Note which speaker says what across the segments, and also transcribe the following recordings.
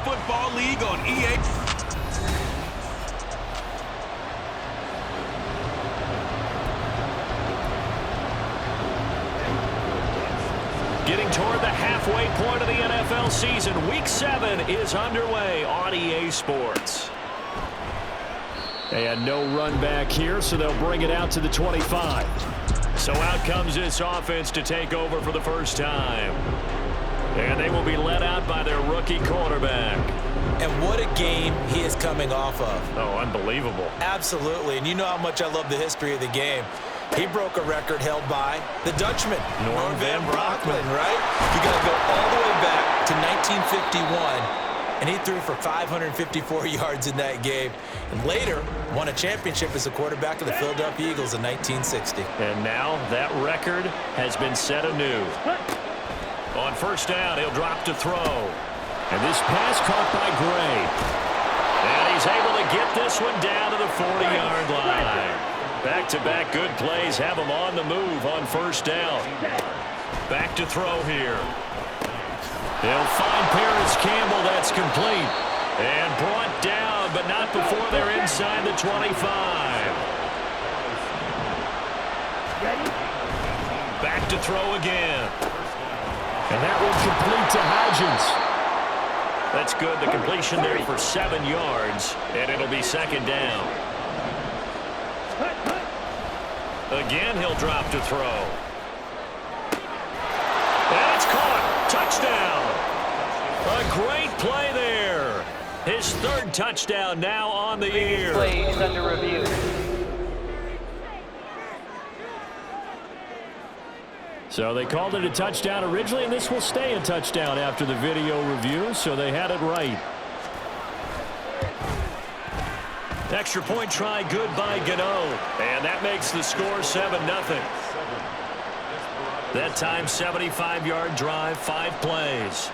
Speaker 1: Football League on EA.
Speaker 2: Getting toward the halfway point of the NFL season. Week 7 is underway on EA Sports. And no run back here, so they'll bring it out to the 25. So out comes this offense to take over for the first time. And they will be led out by their rookie quarterback.
Speaker 3: And what a game he is coming off of.
Speaker 2: Oh, unbelievable.
Speaker 3: Absolutely. And you know how much I love the history of the game. He broke a record held by the Dutchman, Norm van Brocklin, right? You got to go all the way back to 1951, and he threw for 554 yards in that game. And later, won a championship as a quarterback of the Philadelphia Eagles in 1960.
Speaker 2: And now that record has been set anew. On first down, he'll drop to throw. And this pass caught by Gray. And he's able to get this one down to the 40-yard line. Back-to-back good plays have him on the move on first down. Back to throw here. They'll find Paris Campbell. That's complete. And brought down, but not before they're inside the 25. Back to throw again. And that one complete to Hodgins. That's good. The completion there for 7 yards, and it'll be second down. Again, he'll drop to throw. And it's caught. Touchdown. A great play there. His third touchdown now on the year.
Speaker 4: Play is under review.
Speaker 2: So they called it a touchdown originally, and this will stay a touchdown after the video review, so they had it right. Extra point try good by Gano, and that makes the score 7-0. That time 75-yard drive, 5 plays.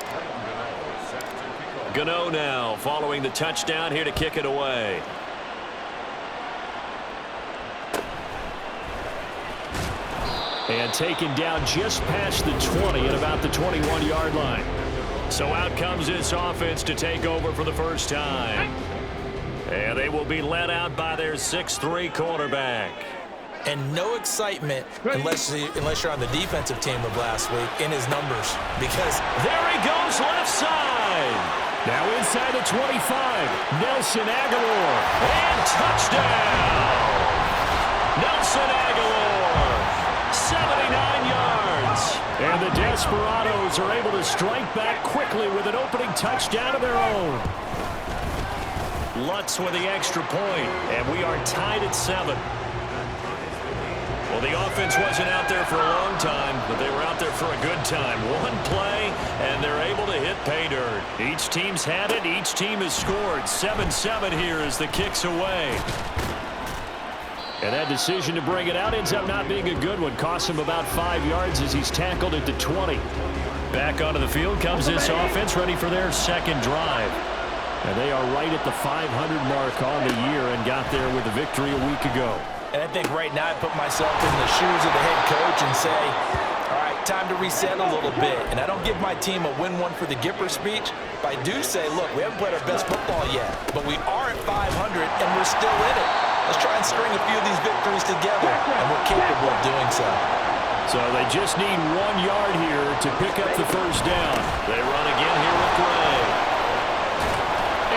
Speaker 2: Gano now following the touchdown here to kick it away. And taken down just past the 20 at about the 21-yard line. So out comes this offense to take over for the first time. And they will be led out by their 6'3" quarterback.
Speaker 3: And no excitement unless you're on the defensive team of last week in his numbers. Because
Speaker 2: there he goes left side. Now inside the 25. Nelson Aguilar. And touchdown. Nelson Aguilar. 79 yards. And the Desperados are able to strike back quickly with an opening touchdown of their own. Lutz with the extra point, and we are tied at 7. Well, the offense wasn't out there for a long time, but they were out there for a good time. One play, and they're able to hit pay dirt. Each team's had it. Each team has scored. 7-7 here as the kick's away. And that decision to bring it out ends up not being a good one. Costs him about 5 yards as he's tackled at the 20. Back onto the field comes this offense, ready for their second drive. And they are right at the 500 mark on the year and got there with a victory a week ago.
Speaker 3: And I think right now I put myself in the shoes of the head coach and say, all right, time to reset a little bit. And I don't give my team a win one for the Gipper speech, but I do say, look, we haven't played our best football yet, but we are at 500 and we're still in it. Let's try and string a few of these victories together, and we're capable of doing so.
Speaker 2: So they just need 1 yard here to pick up the first down. They run again here with Gray.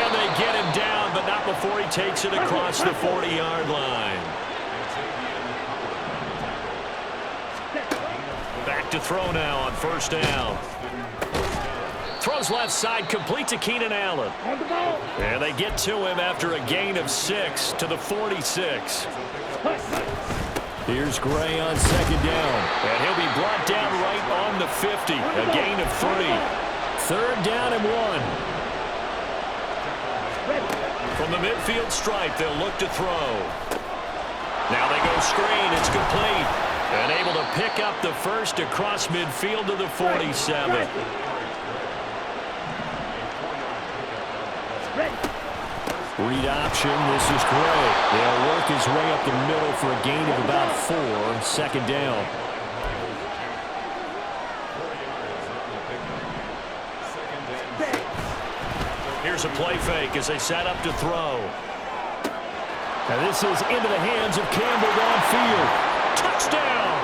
Speaker 2: And they get him down, but not before he takes it across the 40-yard line. Back to throw now on first down. Throws left side, complete to Keenan Allen. And they get to him after a gain of 6 to the 46. Here's Gray on second down. And he'll be brought down right on the 50. A gain of 3. Third down and 1. From the midfield stripe, they'll look to throw. Now they go screen. It's complete. And able to pick up the first across midfield to the 47. Read option. This is Gray. They'll work his way up the middle for a gain of about 4. Second down. Here's a play fake as they set up to throw.
Speaker 1: Now this is into the hands of Campbell downfield.
Speaker 2: Touchdown!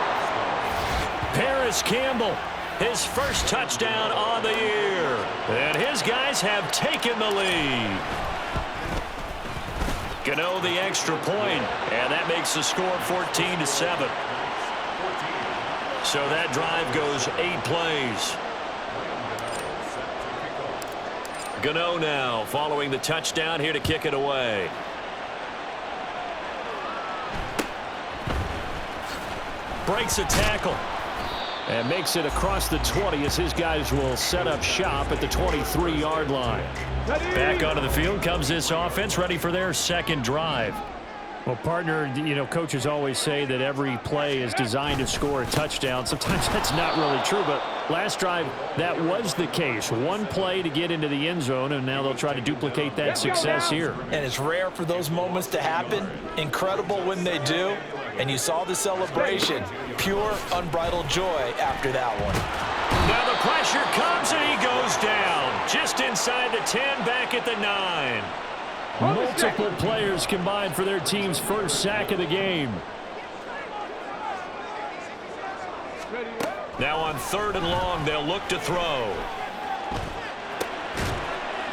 Speaker 2: Paris Campbell, his first touchdown on the year. And his guys have taken the lead. Gano the extra point, and that makes the score 14-7. So that drive goes 8 plays. Gano now following the touchdown here to kick it away. Breaks a tackle.
Speaker 1: And makes it across the 20 as his guys will set up shop at the 23-yard line.
Speaker 2: Back onto the field comes this offense, ready for their second drive.
Speaker 1: Well, partner, you know, coaches always say that every play is designed to score a touchdown. Sometimes that's not really true, but last drive, that was the case. One play to get into the end zone, and now they'll try to duplicate that success here.
Speaker 3: And it's rare for those moments to happen. Incredible when they do. And you saw the celebration. Pure, unbridled joy after that one.
Speaker 2: Now the pressure comes, and he goes down. Just inside the 10, back at the 9.
Speaker 1: Multiple players combined for their team's first sack of the game.
Speaker 2: Now on 3rd and long, they'll look to throw.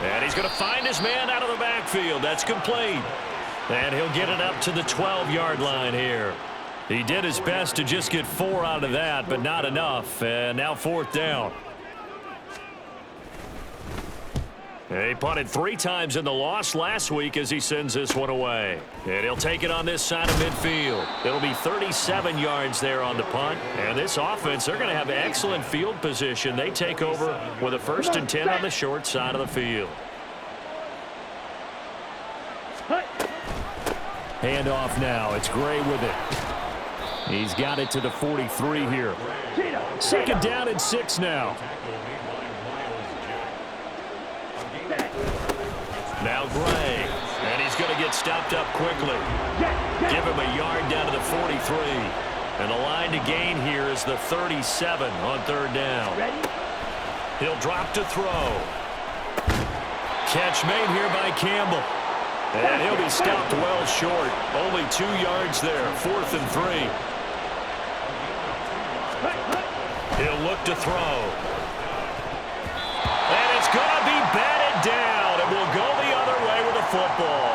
Speaker 2: And he's going to find his man out of the backfield. That's complete. And he'll get it up to the 12-yard line here. He did his best to just get 4 out of that, but not enough. And now 4th down. He punted 3 times in the loss last week as he sends this one away. And he'll take it on this side of midfield. It'll be 37 yards there on the punt. And this offense, they're going to have excellent field position. They take over with a 1st and 10 on the short side of the field.
Speaker 1: Handoff now. It's Gray with it. He's got it to the 43 here. 2nd down and 6 now.
Speaker 2: Now Gray, and he's going to get stopped up quickly. Give him a yard down to the 43. And the line to gain here is the 37 on 3rd down. He'll drop to throw. Catch made here by Campbell. And he'll be stopped well short. Only 2 yards there, 4th and 3. He'll look to throw. And it's going to be batted down. And will go the other way with the football.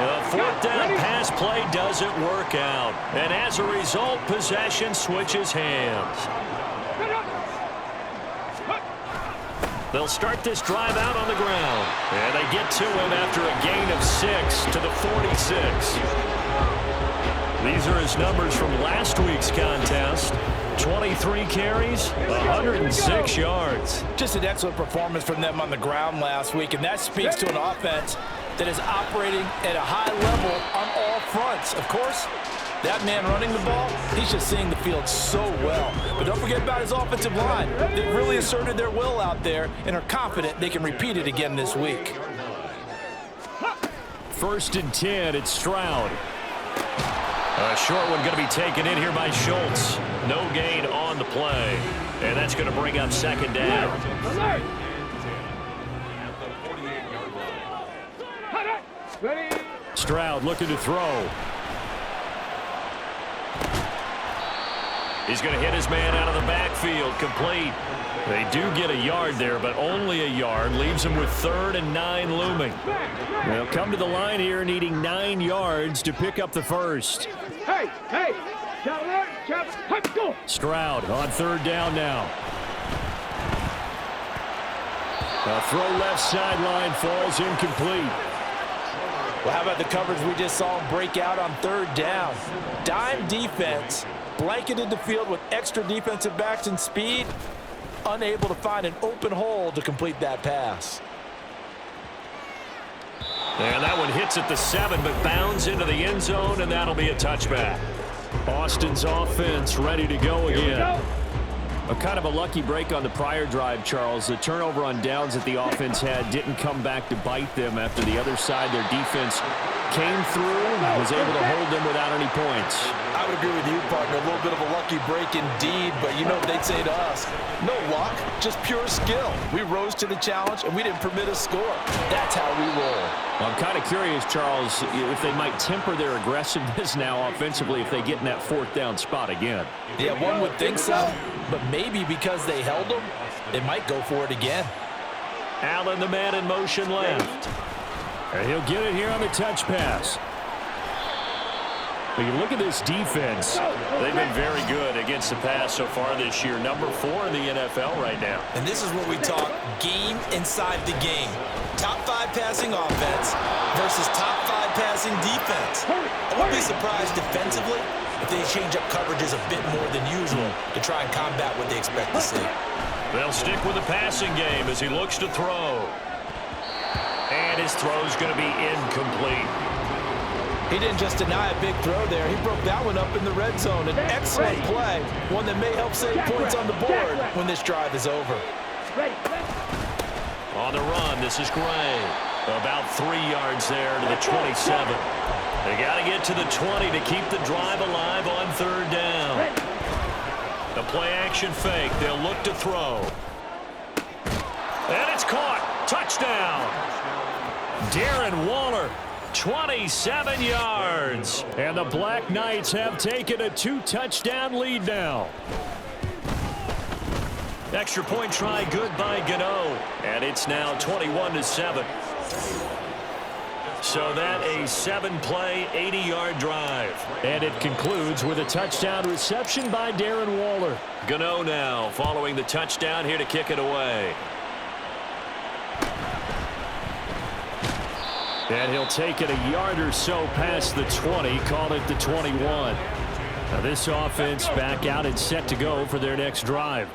Speaker 2: The 4th down pass play doesn't work out. And as a result, possession switches hands. They'll start this drive out on the ground. And they get to him after a gain of 6 to the 46. These are his numbers from last week's contest. 23 carries, 106 yards.
Speaker 3: Just an excellent performance from them on the ground last week, and that speaks to an offense that is operating at a high level on all fronts. Of course, that man running the ball, he's just seeing the field so well. But don't forget about his offensive line. They really asserted their will out there and are confident they can repeat it again this week.
Speaker 1: 1st and 10, it's Stroud.
Speaker 2: A short one going to be taken in here by Schultz. No gain on the play. And that's going to bring up 2nd down.
Speaker 1: Stroud looking to throw.
Speaker 2: He's going to hit his man out of the backfield. Complete. They do get a yard there, but only a yard. Leaves him with 3rd and 9 looming.
Speaker 1: They'll come to the line here needing 9 yards to pick up the 1st.
Speaker 4: Hey! Go!
Speaker 1: Stroud on 3rd down now. A throw left sideline falls incomplete.
Speaker 3: Well, how about the coverage we just saw him break out on 3rd down? Dime defense, blanketed the field with extra defensive backs and speed, unable to find an open hole to complete that pass.
Speaker 2: And that one hits at the 7, but bounds into the end zone, and that'll be a touchback.
Speaker 1: Austin's offense ready to go again. A kind of a lucky break on the prior drive, Charles. The turnover on downs that the offense had didn't come back to bite them after the other side. Their defense came through, was able to hold them without any points.
Speaker 3: I would agree with you, partner. A little bit of a lucky break indeed, but you know what they'd say to us? No luck, just pure skill. We rose to the challenge, and we didn't permit a score. That's how we roll.
Speaker 1: Well, I'm kind of curious, Charles, if they might temper their aggressiveness now offensively if they get in that 4th down spot again.
Speaker 3: Yeah, one would think so, but maybe because they held them, they might go for it again.
Speaker 2: Allen, the man in motion left.
Speaker 1: And he'll get it here on the touch pass. But you look at this defense.
Speaker 2: They've been very good against the pass so far this year. Number 4 in the NFL right now.
Speaker 3: And this is where we talk game inside the game. Top 5 passing offense versus top 5 passing defense. I won't be surprised defensively if they change up coverages a bit more than usual to try and combat what they expect to see.
Speaker 2: They'll stick with the passing game as he looks to throw. And his throw's going to be incomplete.
Speaker 3: He didn't just deny a big throw there. He broke that one up in the red zone. An excellent play, one that may help save points on the board when this drive is over.
Speaker 2: On the run, this is Gray. About 3 yards there to the 27. They got to get to the 20 to keep the drive alive on 3rd down. The play-action fake. They'll look to throw. And it's caught. Touchdown.
Speaker 1: Darren Waller, 27 yards. And the Black Knights have taken a 2-touchdown lead now.
Speaker 2: Extra point try good by Gano. And it's now 21-7. So that a 7-play, 80-yard drive.
Speaker 1: And it concludes with a touchdown reception by Darren Waller.
Speaker 2: Gano now following the touchdown here to kick it away.
Speaker 1: And he'll take it a yard or so past the 20, call it the 21. Now this offense back out and set to go for their next drive.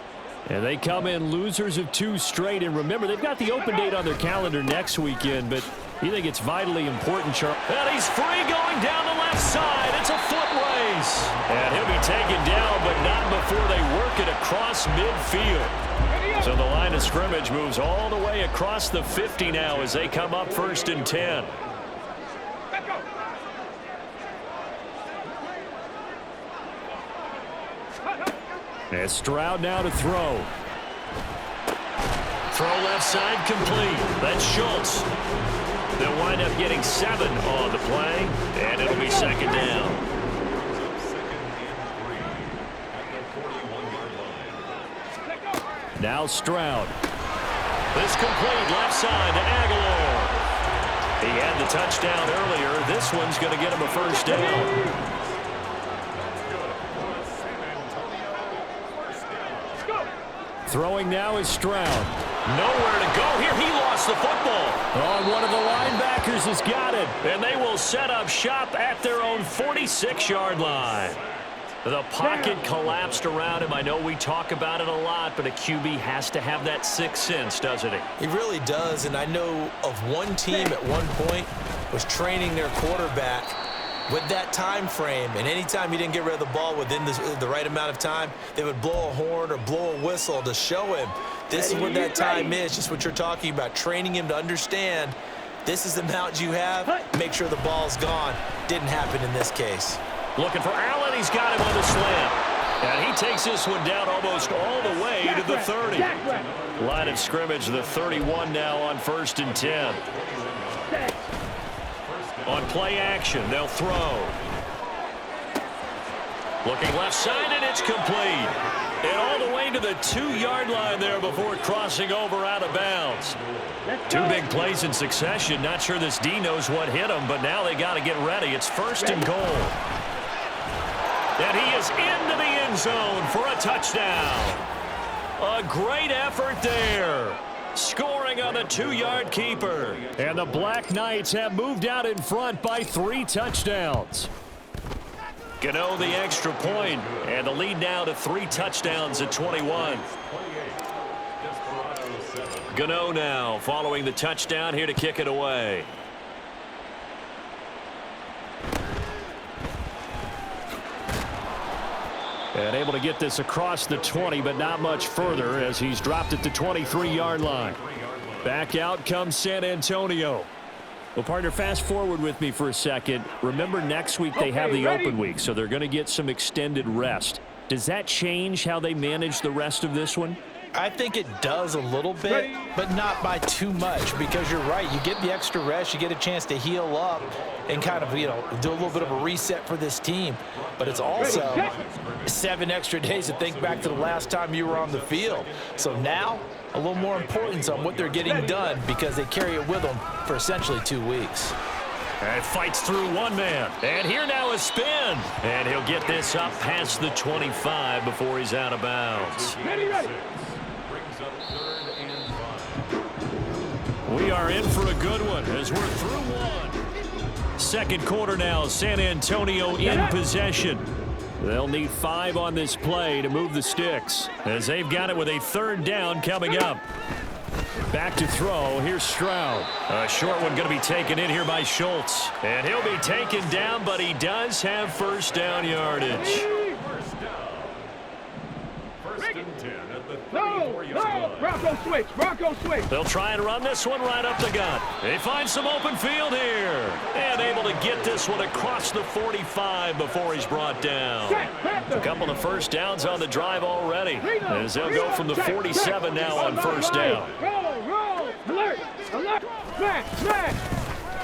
Speaker 1: And they come in losers of 2 straight. And remember, they've got the open date on their calendar next weekend, but you think it's vitally important, Charles?
Speaker 2: And he's free going down the left side. It's a foot race. And he'll be taken down, but not before they work it across midfield. So the line of scrimmage moves all the way across the 50 now as they come up 1st and 10.
Speaker 1: And Stroud now to throw.
Speaker 2: Throw left side complete. That's Schultz. They'll wind up getting 7 on the play, and it'll be 2nd down.
Speaker 1: Now Stroud.
Speaker 2: This complete left side to Aguilar. He had the touchdown earlier. This one's going to get him a 1st down.
Speaker 1: Throwing now is Stroud.
Speaker 2: Nowhere to go here. He lost the football.
Speaker 1: Oh, one of the linebackers has got it.
Speaker 2: And they will set up shop at their own 46-yard line. The pocket collapsed around him. I know we talk about it a lot, but a QB has to have that 6th sense, doesn't he?
Speaker 3: He really does, and I know of one team at one point was training their quarterback with that time frame, and anytime he didn't get rid of the ball within the right amount of time, they would blow a horn or blow a whistle to show him this is what that time is, just what you're talking about, training him to understand this is the amount you have, make sure the ball's gone. Didn't happen in this case.
Speaker 2: Looking for Allen. He's got him on the slant. And he takes this one down almost all the way to the 30. Line of scrimmage, the 31 now on 1st and 10. On play action, they'll throw. Looking left side, and it's complete. And all the way to the 2-yard line there before crossing over out of bounds. 2 big plays in succession. Not sure this D knows what hit him, but now they got to get ready. It's 1st and goal. And he is into the end zone for a touchdown. A great effort there. Scoring on the 2-yard keeper.
Speaker 1: And the Black Knights have moved out in front by 3 touchdowns.
Speaker 2: Gano the extra point, and the lead now to 3 touchdowns at 21. Gano now following the touchdown here to kick it away.
Speaker 1: And able to get this across the 20, but not much further as he's dropped at the 23-yard line. Back out comes San Antonio. Well, partner, fast forward with me for a second. Remember, next week they have the open week, so they're going to get some extended rest. Does that change how they manage the rest of this one?
Speaker 3: I think it does a little bit, but not by too much, because you're right. You get the extra rest, you get a chance to heal up and kind of, do a little bit of a reset for this team. But it's also 7 extra days to think back to the last time you were on the field. So now, a little more importance on what they're getting done because they carry it with them for essentially 2 weeks.
Speaker 2: And fights through one man. And here now is spin. And he'll get this up past the 25 before he's out of bounds.
Speaker 4: Ready.
Speaker 2: We are in for a good one as we're through one.
Speaker 1: Second quarter now, San Antonio in possession. They'll need 5 on this play to move the sticks, as they've got it with a third down coming up. Back to throw. Here's Stroud.
Speaker 2: A short one going to be taken in here by Schultz. And he'll be taken down, but he does have first down yardage.
Speaker 4: No, Bronco switch.
Speaker 2: They'll try and run this one right up the gut. They find some open field here. And able to get this one across the 45 before he's brought down. A couple of first downs on the drive already, as they'll go from the 47 now on first down.
Speaker 4: Roll, alert, smash.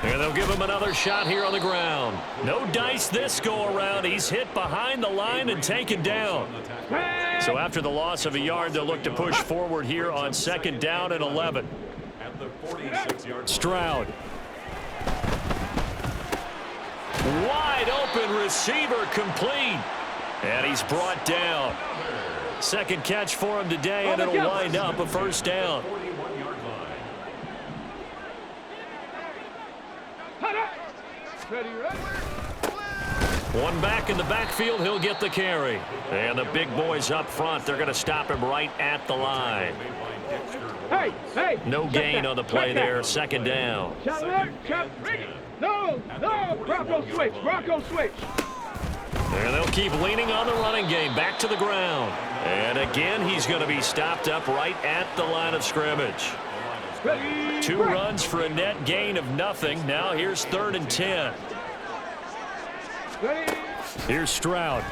Speaker 2: And they'll give him another shot here on the ground. No dice this go around. He's hit behind the line and taken down. So after the loss of a yard, they'll look to push forward here on second down and 11.
Speaker 1: Stroud.
Speaker 2: Wide open receiver complete. And he's brought down. Second catch for him today, and it'll wind up a first down. One back in the backfield, he'll get the carry. And the big boys up front, they're going to stop him right at the line.
Speaker 4: Hey.
Speaker 2: No gain on the play there, second down.
Speaker 4: No, Bronco switch.
Speaker 2: And they'll keep leaning on the running game, back to the ground. And again, he's going to be stopped up right at the line of scrimmage. 2 runs for a net gain of nothing. Now here's 3rd and 10.
Speaker 1: Here's Stroud.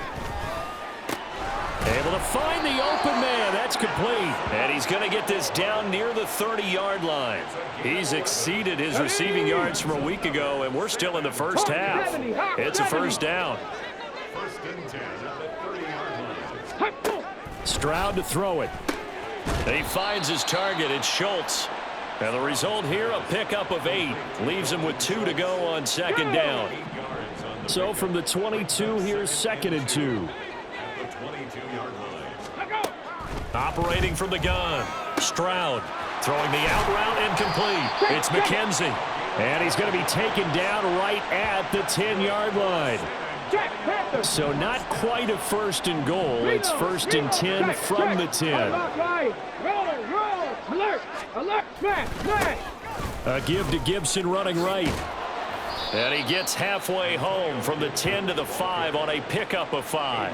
Speaker 1: Able to find the open man. That's complete.
Speaker 2: And he's going to get this down near the 30-yard line. He's exceeded his receiving yards from a week ago, and we're still in the first half. It's a first down.
Speaker 1: Stroud to throw it.
Speaker 2: He finds his target. It's Schultz. And the result here, a pickup of 8. Leaves him with 2 to go on second down.
Speaker 1: So from the 22, here's 2nd and 2.
Speaker 2: Operating from the gun. Stroud throwing the out route incomplete. It's McKenzie.
Speaker 1: And he's going to be taken down right at the 10-yard line. So not quite a 1st and goal. It's 1st and 10 from the 10.
Speaker 4: Roll, alert, smash.
Speaker 1: A give to Gibson running right.
Speaker 2: And he gets halfway home from the 10 to the 5 on a pickup of 5.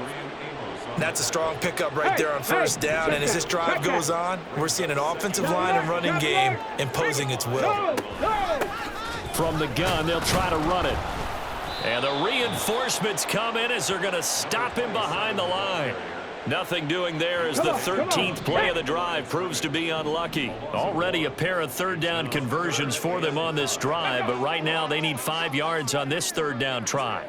Speaker 3: That's a strong pickup right there on first down, and as this drive goes on, we're seeing an offensive line and running game imposing its will.
Speaker 1: From the gun, they'll try to run it.
Speaker 2: And the reinforcements come in as they're going to stop him behind the line. Nothing doing there as the 13th play of the drive proves to be unlucky. Already a pair of third down conversions for them on this drive, but right now they need 5 yards on this third down try.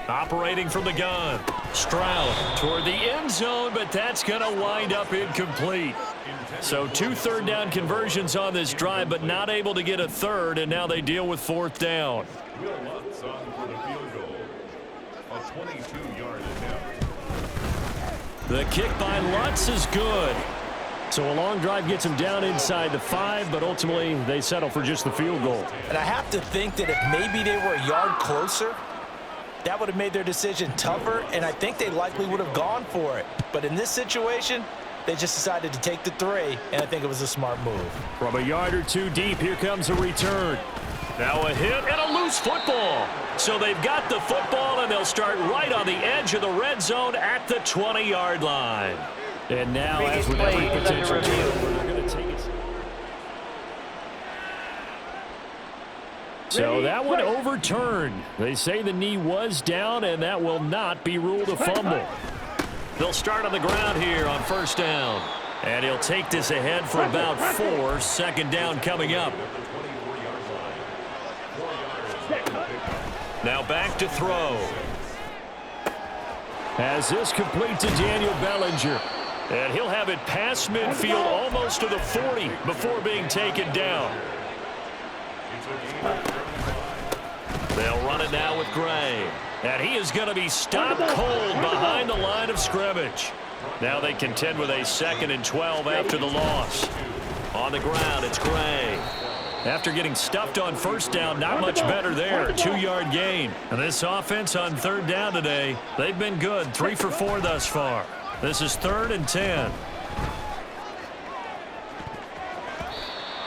Speaker 2: Operating from the gun. Stroud toward the end zone, but that's going to wind up incomplete. So 2 third down conversions on this drive, but not able to get a third, and now they deal with 4th down.
Speaker 1: The kick by Lutz is good. So a long drive gets him down inside the 5, but ultimately they settle for just the field goal.
Speaker 3: And I have to think that if maybe they were a yard closer, that would have made their decision tougher, and I think they likely would have gone for it. But in this situation, they just decided to take the 3, and I think it was a smart move.
Speaker 1: From a yard or 2 deep, here comes a return.
Speaker 2: Now a hit and a loose football. So they've got the football, and they'll start right on the edge of the red zone at the 20-yard line.
Speaker 1: And now, as with every potential turnover, they're going to take it. So that one overturned. They say the knee was down, and that will not be ruled a fumble.
Speaker 2: They'll start on the ground here on first down. And he'll take this ahead for about 4. Second down coming up. Now back to throw.
Speaker 1: As this complete to Daniel Bellinger.
Speaker 2: And he'll have it past midfield almost to the 40 before being taken down. They'll run it now with Gray. And he is going to be stopped cold behind the line of scrimmage. Now they contend with a 2nd and 12 after the loss. On the ground, it's Gray. After getting stuffed on first down, not much better there. 2-yard gain. And this offense on third down today, they've been good. 3 for 4 thus far. This is 3rd and 10.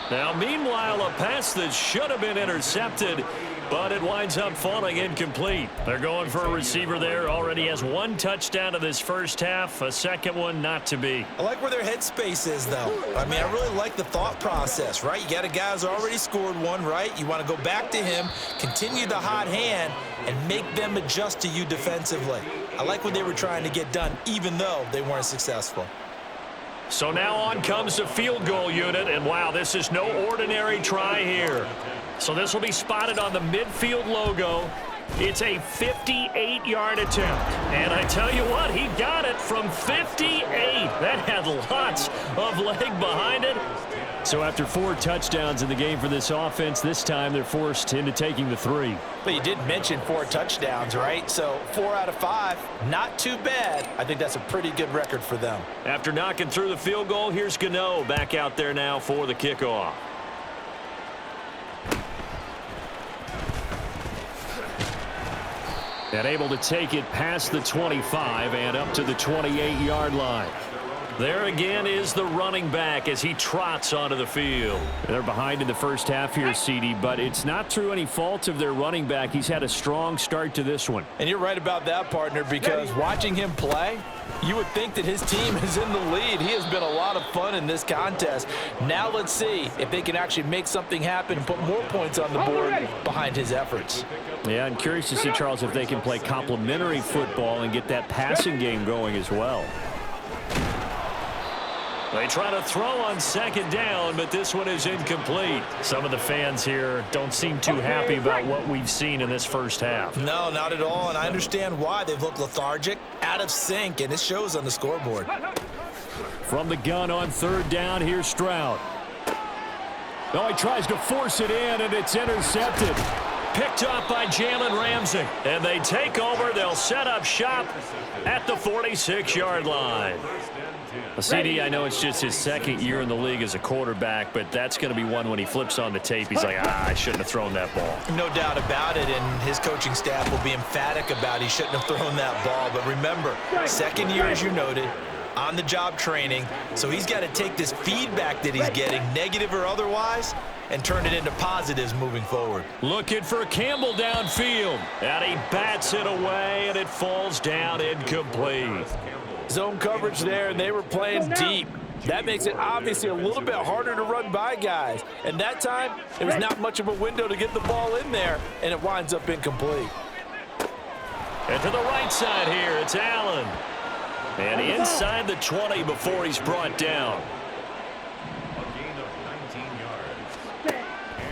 Speaker 2: Now, meanwhile, a pass that should have been intercepted, but it winds up falling incomplete. They're going for a receiver there. Already has 1 touchdown in this first half. A second one not to be.
Speaker 3: I like where their headspace is, though. I mean, I really like the thought process, right? You got a guy who's already scored 1, right? You want to go back to him, continue the hot hand, and make them adjust to you defensively. I like what they were trying to get done, even though they weren't successful.
Speaker 2: So now on comes the field goal unit, and wow, this is no ordinary try here. So this will be spotted on the midfield logo. It's a 58-yard attempt. And I tell you what, he got it from 58. That had lots of leg behind it.
Speaker 1: So after 4 touchdowns in the game for this offense, this time they're forced into taking the 3.
Speaker 3: But you did mention 4 touchdowns, right? So 4 out of 5, not too bad. I think that's a pretty good record for them.
Speaker 2: After knocking through the field goal, here's Gano back out there now for the kickoff.
Speaker 1: And able to take it past the 25 and up to the 28-yard line.
Speaker 2: There again is the running back as he trots onto the field.
Speaker 1: They're behind in the first half here, CD, but it's not through any fault of their running back. He's had a strong start to this one.
Speaker 3: And you're right about that, partner, because watching him play, you would think that his team is in the lead. He has been a lot of fun in this contest. Now let's see if they can actually make something happen and put more points on the board behind his efforts.
Speaker 1: Yeah, I'm curious to see, Charles, if they can play complementary football and get that passing game going as well.
Speaker 2: They try to throw on second down, but this one is incomplete.
Speaker 1: Some of the fans here don't seem too happy about what we've seen in this first half.
Speaker 3: No, not at all, and I understand why. They've looked lethargic, out of sync, and it shows on the scoreboard.
Speaker 1: From the gun on third down, here's Stroud. Oh, he tries to force it in, and it's intercepted.
Speaker 2: Picked up by Jalen Ramsey. And they take over. They'll set up shop at the 46-yard line.
Speaker 1: CD, I know it's just his second year in the league as a quarterback, but that's going to be one when he flips on the tape. He's like, I shouldn't have thrown that ball.
Speaker 3: No doubt about it, and his coaching staff will be emphatic about he shouldn't have thrown that ball. But remember, second year, as you noted, on-the-job training, so he's got to take this feedback that he's getting, negative or otherwise, and turn it into positives moving forward.
Speaker 2: Looking for Campbell downfield, and he bats it away, and it falls down incomplete.
Speaker 3: Zone coverage there, and they were playing deep. That makes it obviously a little bit harder to run by guys. And that time, there was not much of a window to get the ball in there, and it winds up incomplete.
Speaker 2: And to the right side here, it's Allen. And inside the 20 before he's brought down.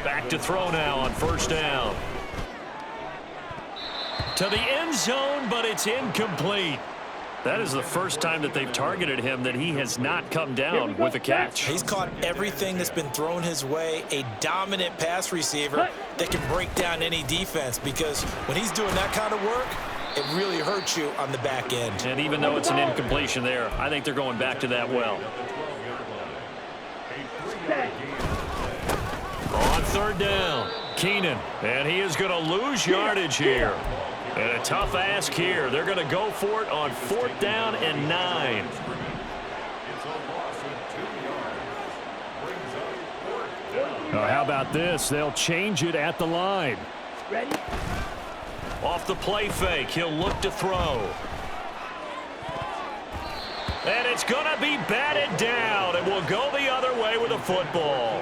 Speaker 2: Back to throw now on first down. To the end zone, but it's incomplete.
Speaker 1: That is the first time that they've targeted him that he has not come down with a catch.
Speaker 3: He's caught everything that's been thrown his way, a dominant pass receiver that can break down any defense, because when he's doing that kind of work, it really hurts you on the back end.
Speaker 1: And even though it's an incompletion there, I think they're going back to that well.
Speaker 2: On third down, Keenan, and he is going to lose yardage here. And a tough ask here. They're going to go for it on 4th down and 9.
Speaker 1: Oh, how about this? They'll change it at the line.
Speaker 4: Ready?
Speaker 2: Off the play fake, he'll look to throw. And it's going to be batted down, and we'll go the other way with a football.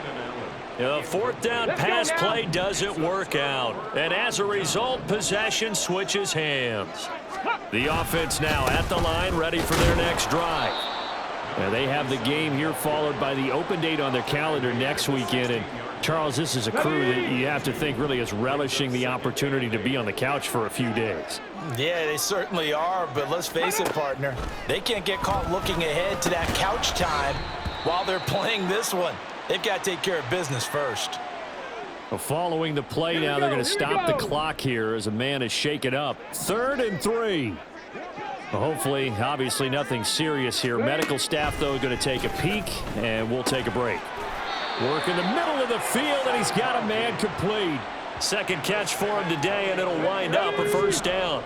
Speaker 2: The fourth down pass play doesn't work out. And as a result, possession switches hands. The offense now at the line, ready for their next drive. They have the game here followed by the open date on their calendar next weekend. And Charles, this is a crew that you have to think really is relishing the opportunity to be on the couch for a few days.
Speaker 3: Yeah, they certainly are, but let's face it, partner. They can't get caught looking ahead to that couch time while they're playing this one. They've got to take care of business first.
Speaker 1: Well, following the play now, they're going to stop the clock here as a man is shaken up. 3rd and 3. Well, hopefully, obviously nothing serious here. Medical staff, though, going to take a peek, and we'll take a break. Work in the middle of the field, and he's got a man complete.
Speaker 2: Second catch for him today, and it'll wind up a first down.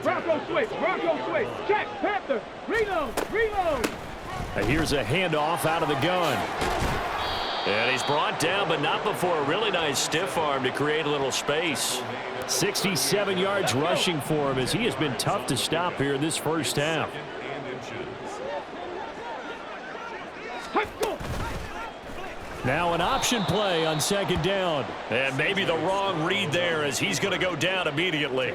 Speaker 4: Bronco switch, check, Panther, reload.
Speaker 1: And here's a handoff out of the gun.
Speaker 2: And he's brought down, but not before a really nice stiff arm to create a little space.
Speaker 1: 67 yards rushing for him as he has been tough to stop here in this first half. Now an option play on 2nd down.
Speaker 2: And maybe the wrong read there as he's going to go down immediately.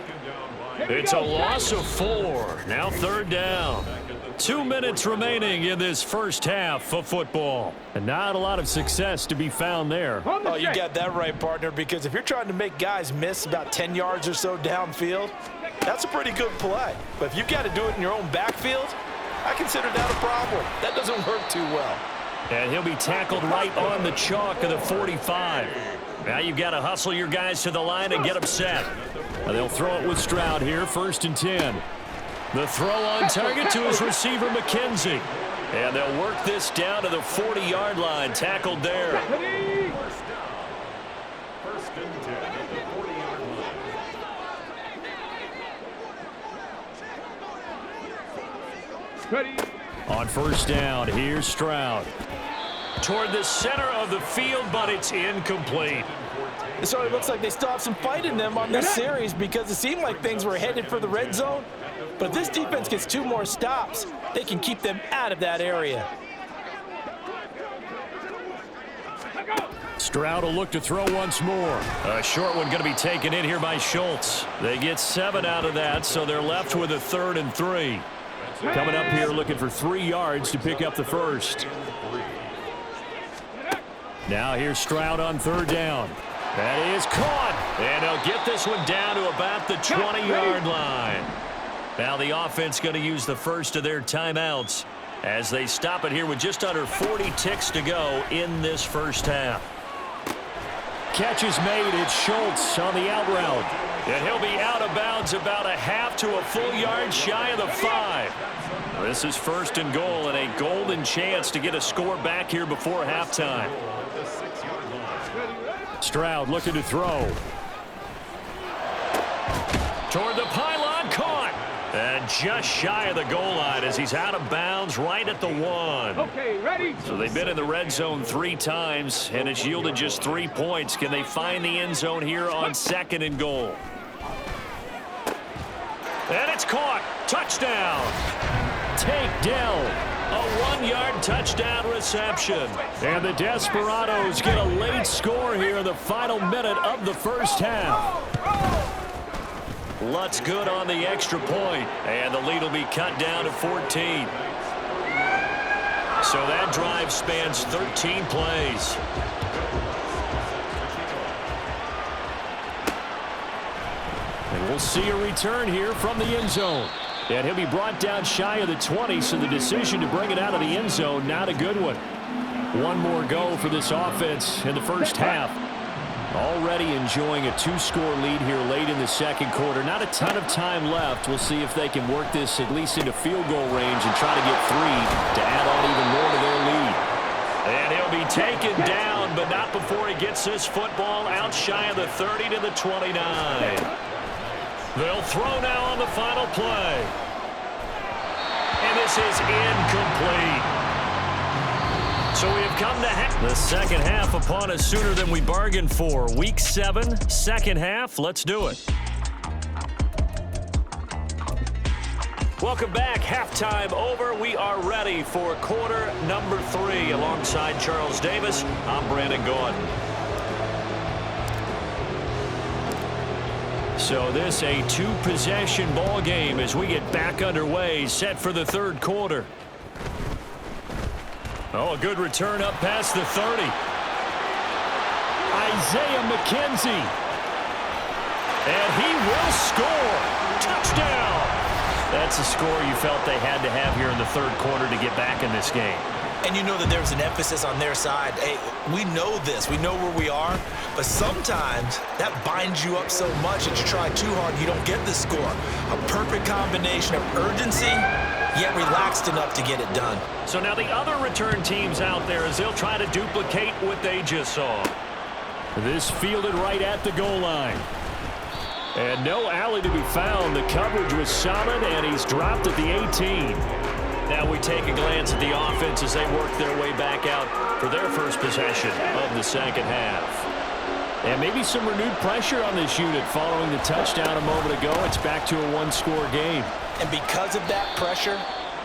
Speaker 2: It's a loss of 4. Now 3rd down. 2 minutes remaining in this first half of football.
Speaker 1: And not a lot of success to be found there.
Speaker 3: Oh, you got that right, partner, because if you're trying to make guys miss about 10 yards or so downfield, that's a pretty good play. But if you've got to do it in your own backfield, I consider that a problem. That doesn't work too well.
Speaker 2: And he'll be tackled right on the chalk of the 45. Now you've got to hustle your guys to the line and get them set.
Speaker 1: They'll throw it with Stroud here, 1st and 10.
Speaker 2: The throw on target to his receiver, McKenzie. And they'll work this down to the 40-yard line, tackled there.
Speaker 1: On 1st down, here's Stroud.
Speaker 2: Toward the center of the field, but it's incomplete.
Speaker 3: It sort of looks like they still have some fight in them on this series because it seemed like things were headed for the red zone. But if this defense gets 2 more stops, they can keep them out of that area.
Speaker 1: Stroud will look to throw once more.
Speaker 2: A short one going to be taken in here by Schultz. They get 7 out of that, so they're left with a 3rd and 3.
Speaker 1: Coming up here looking for 3 yards to pick up the first. Now here's Stroud on 3rd down. That is caught.
Speaker 2: And they'll get this one down to about the 20-yard line. Now the offense going to use the first of their timeouts as they stop it here with just under 40 ticks to go in this first half.
Speaker 1: Catch is made. It's Schultz on the out route.
Speaker 2: And he'll be out of bounds about a half to a full yard shy of the 5. This is 1st and goal and a golden chance to get a score back here before halftime.
Speaker 1: Stroud looking to throw.
Speaker 2: Toward the pylon, caught. And just shy of the goal line as he's out of bounds right at the 1.
Speaker 4: Okay, ready?
Speaker 2: So they've been in the red zone 3 times, and it's yielded just 3 points. Can they find the end zone here on 2nd and goal? And it's caught. Touchdown.
Speaker 1: Take Dell.
Speaker 2: A 1-yard touchdown reception.
Speaker 1: And the Desperados get a late score here in the final minute of the first half.
Speaker 2: Lutz good on the extra point, and the lead will be cut down to 14. So that drive spans 13 plays.
Speaker 1: And we'll see a return here from the end zone. And he'll be brought down shy of the 20, so the decision to bring it out of the end zone, not a good one. One more go for this offense in the first half. Already enjoying a 2-score lead here late in the second quarter. Not a ton of time left. We'll see if they can work this at least into field goal range and try to get 3 to add on even more to their lead.
Speaker 2: And he'll be taken down, but not before he gets this football out shy of the 30 to the 29. They'll throw now on the final play. And this is incomplete. So we have come to the second half upon us sooner than we bargained for. Week 7, second half. Let's do it. Welcome back. Halftime over. We are ready for quarter number 3. Alongside Charles Davis, I'm Brandon Gordon. So this a 2-possession ball game as we get back underway, set for the third quarter. Oh, a good return up past the 30. Isaiah McKenzie. And he will score. Touchdown. That's a score you felt they had to have here in the third quarter to get back in this game.
Speaker 3: And you know that there's an emphasis on their side. Hey, we know this. We know where we are. But sometimes that binds you up so much that you try too hard and you don't get the score. A perfect combination of urgency, yet relaxed enough to get it done.
Speaker 2: So now the other return teams out there as they'll try to duplicate what they just saw.
Speaker 1: This fielded right at the goal line. And no alley to be found. The coverage was solid, and he's dropped at the 18.
Speaker 2: Now we take a glance at the offense as they work their way back out for their first possession of the second half.
Speaker 1: And maybe some renewed pressure on this unit following the touchdown a moment ago. It's back to a one-score game.
Speaker 3: And because of that pressure,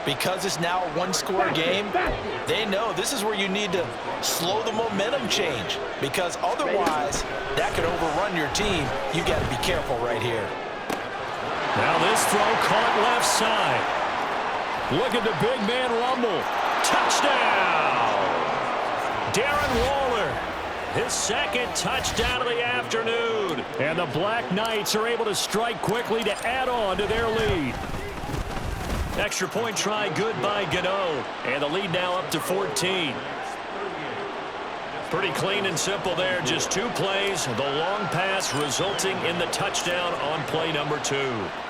Speaker 3: because it's now a one-score game, they know this is where you need to slow the momentum change, because otherwise that could overrun your team. You got to be careful right here.
Speaker 2: Now this throw caught left side.
Speaker 1: Look at the big man rumble.
Speaker 2: Touchdown! Darren Waller, his second touchdown of the afternoon.
Speaker 1: And the Black Knights are able to strike quickly to add on to their lead.
Speaker 2: Extra point try good by Gano. And the lead now up to 14. Pretty clean and simple there. Just 2 plays. The long pass resulting in the touchdown on play number 2.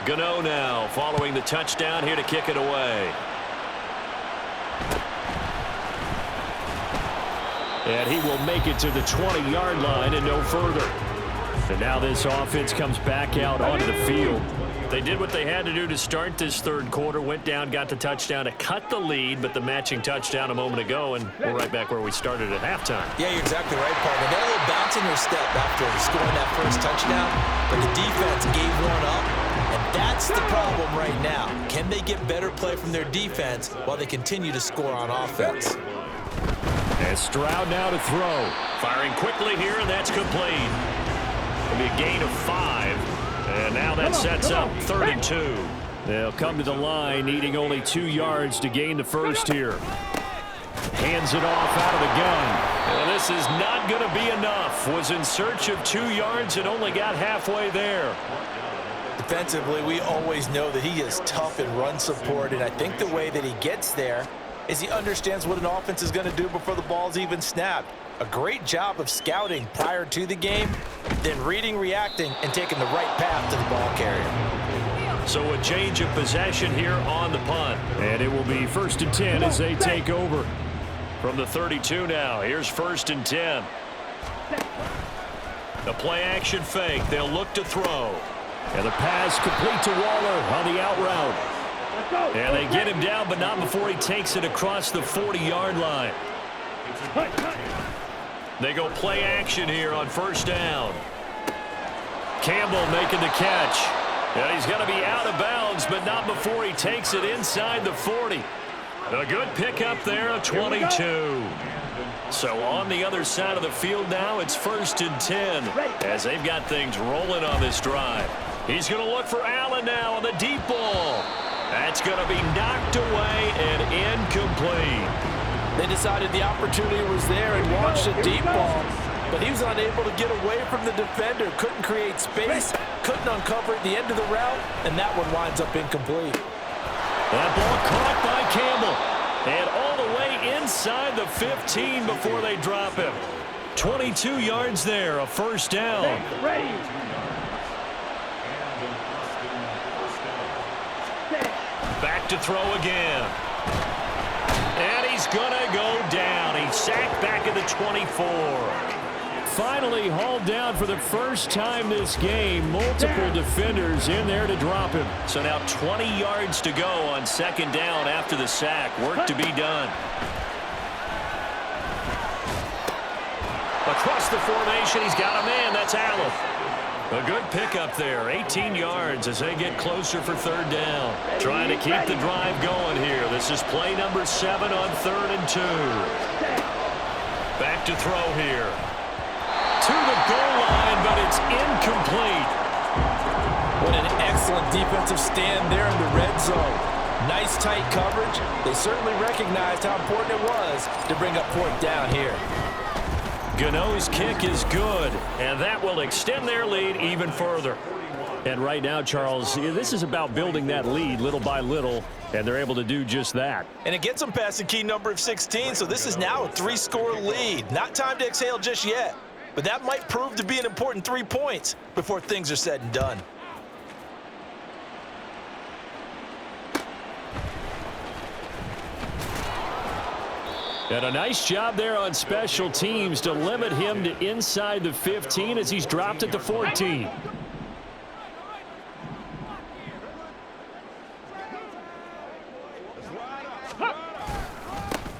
Speaker 2: Gano now following the touchdown here to kick it away.
Speaker 1: And he will make it to the 20-yard line and no further. And now this offense comes back out onto the field.
Speaker 2: They did what they had to do to start this third quarter. Went down, got the touchdown to cut the lead, but the matching touchdown a moment ago, and we're right back where we started at halftime.
Speaker 3: Yeah, you're exactly right, partner. They had a little bounce in their step after scoring that first touchdown, but the defense gave one up, and that's the problem right now. Can they get better play from their defense while they continue to score on offense?
Speaker 1: And Stroud now to throw.
Speaker 2: Firing quickly here, and that's complete. It'll be a gain of 5. And now that sets up 3rd and 2.
Speaker 1: They'll come to the line, needing only 2 yards to gain the first here. Hands it off out of the gun.
Speaker 2: Well, this is not going to be enough. Was in search of 2 yards and only got halfway there.
Speaker 3: Defensively, we always know that he is tough in run support, and I think the way that he gets there is he understands what an offense is going to do before the ball's even snapped. A great job of scouting prior to the game, then reading, reacting, and taking the right path to the ball carrier.
Speaker 2: So a change of possession here on the punt.
Speaker 1: And it will be 1st and 10 as they take over.
Speaker 2: From the 32 now, here's 1st and 10. The play action fake. They'll look to throw.
Speaker 1: And the pass complete to Waller on the out route.
Speaker 2: And they get him down, but not before he takes it across the 40-yard line. They go play action here on 1st down. Campbell making the catch. And he's going to be out of bounds, but not before he takes it inside the 40. A good pickup there, a 22. So on the other side of the field now, it's 1st and 10 as they've got things rolling on this drive. He's going to look for Allen now on the deep ball. That's going to be knocked away and incomplete.
Speaker 3: They decided the opportunity was there and launched a deep ball, but he was unable to get away from the defender, couldn't create space, couldn't uncover at the end of the route, and that one winds up incomplete.
Speaker 2: That ball caught by Campbell, and all the way inside the 15 before they drop him. 22 yards there, a 1st down. Back to throw again. And he's going to go down. He's sacked back at the 24.
Speaker 1: Finally hauled down for the first time this game. Multiple defenders in there to drop him.
Speaker 2: So now 20 yards to go on 2nd down after the sack. Work to be done. Across the formation, he's got a man. That's Allen. A good pickup there, 18 yards as they get closer for third down. Trying to keep the drive going here. This is play number 7 on 3rd and 2. Back to throw here. To the goal line, but it's incomplete.
Speaker 3: What an excellent defensive stand there in the red zone. Nice tight coverage. They certainly recognized how important it was to bring up 4th down here.
Speaker 2: Gano's kick is good, and that will extend their lead even further.
Speaker 1: And right now, Charles, this is about building that lead little by little, and they're able to do just that.
Speaker 3: And it gets them past the key number of 16, so this is now a 3-score lead. Not time to exhale just yet, but that might prove to be an important 3 points before things are said and done.
Speaker 1: And a nice job there on special teams to limit him to inside the 15 as he's dropped at the 14.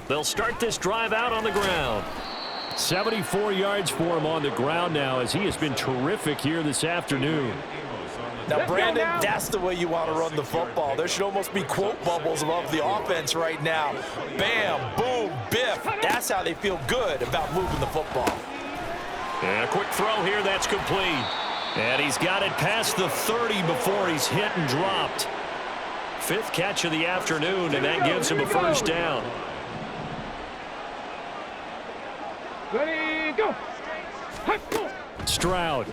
Speaker 2: They'll start this drive out on the ground.
Speaker 1: 74 yards for him on the ground now as he has been terrific here this afternoon.
Speaker 3: Now, Brandon, that's the way you want to run the football. There should almost be quote bubbles above the offense right now. Bam, boom, biff. That's how they feel good about moving the football.
Speaker 2: And a quick throw here, that's complete. And he's got it past the 30 before he's hit and dropped. 5th catch of the afternoon, and that gives him a first down.
Speaker 4: Ready, go.
Speaker 1: Stroud.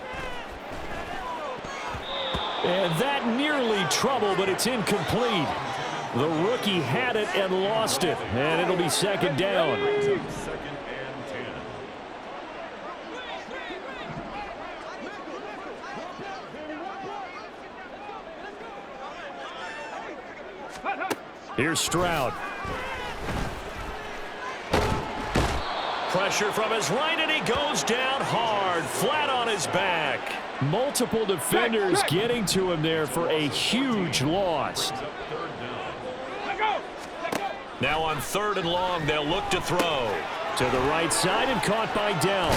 Speaker 1: And that nearly trouble, but it's incomplete. The rookie had it and lost it, and it'll be 2nd down. Here's Stroud.
Speaker 2: Pressure from his right, and he goes down hard, flat on his back.
Speaker 1: Multiple defenders getting to him there for a huge loss.
Speaker 2: Now on 3rd and long, they'll look to throw.
Speaker 1: To the right side and caught by Dell.